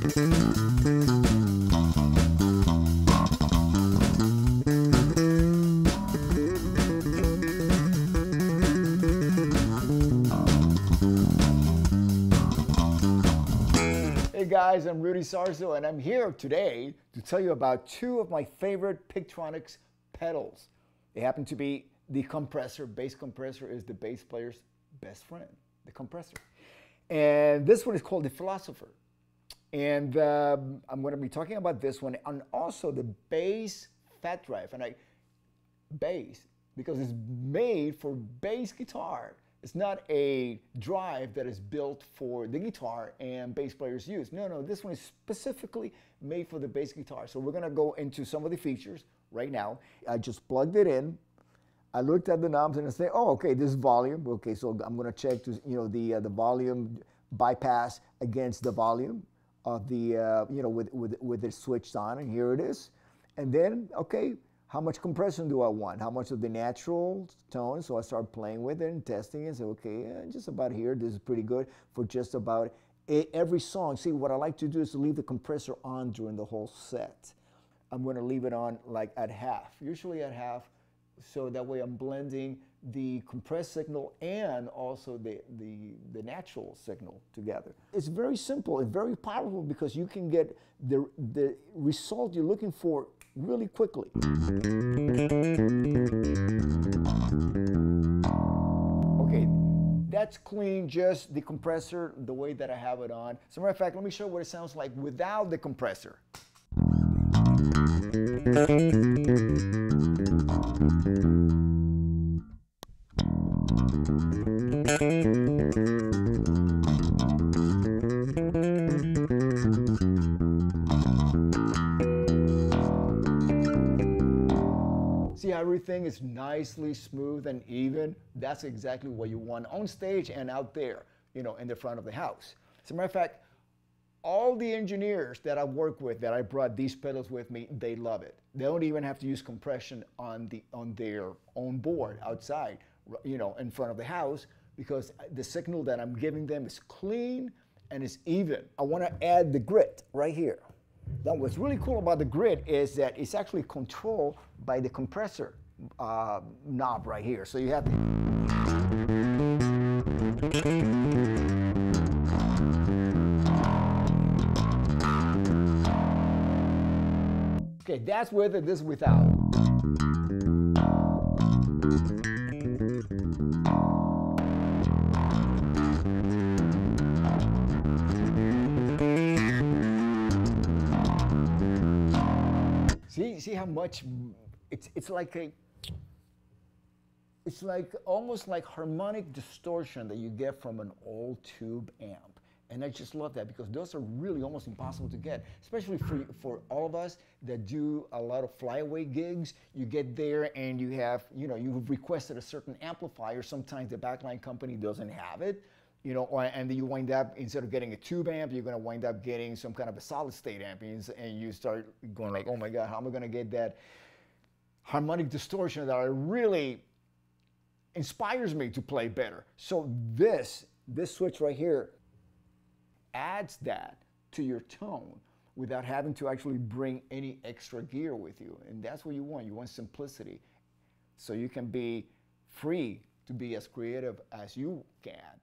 Hey guys, I'm Rudy Sarzo, and I'm here today to tell you about two of my favorite Pigtronix pedals. They happen to be the Compressor. Bass compressor is the bass player's best friend, the Compressor. And this one is called the Philosopher. And I'm going to be talking about this one and also the bass fat drive. And bass, because it's made for bass guitar. It's not a drive that is built for the guitar and bass players use. No, this one is specifically made for the bass guitar. So we're gonna go into some of the features right now. I just plugged it in. I looked at the knobs and I say, oh, okay, this is volume. Okay, so I'm gonna check to, the volume bypass against the volume of the, with it switched on, and here it is. And then, okay, how much compression do I want? How much of the natural tone? So I start playing with it and testing it and say, okay, just about here. This is pretty good for just about every song. See, what I like to do is to leave the compressor on during the whole set. I'm going to leave it on like at half, usually at half, so that way I'm blending the compressed signal and also the natural signal together. It's very simple and very powerful because you can get the result you're looking for really quickly. Okay, that's clean, just the compressor, the way that I have it on. As a matter of fact, let me show you what it sounds like without the compressor. See how everything is nicely smooth and even? That's exactly what you want on stage and out there, in the front of the house. As a matter of fact, all the engineers that I work with, that I brought these pedals with me, they love it. They don't even have to use compression on their own board outside, in front of the house, because the signal that I'm giving them is clean and it's even. I want to add the grit right here. Now, what's really cool about the grid is that it's actually controlled by the compressor knob right here. So you have okay, that's with it, this is without. See how much it's like almost like harmonic distortion that you get from an old tube amp. And I just love that because those are really almost impossible to get, especially for all of us that do a lot of flyaway gigs. You get there and you have, you've requested a certain amplifier. Sometimes the backline company doesn't have it. And then you wind up, instead of getting a tube amp, you're going to wind up getting some kind of a solid state amp, and you start going like, oh my God, how am I going to get that harmonic distortion that really inspires me to play better? So this switch right here adds that to your tone without having to actually bring any extra gear with you. And that's what you want. You want simplicity, so you can be free to be as creative as you can.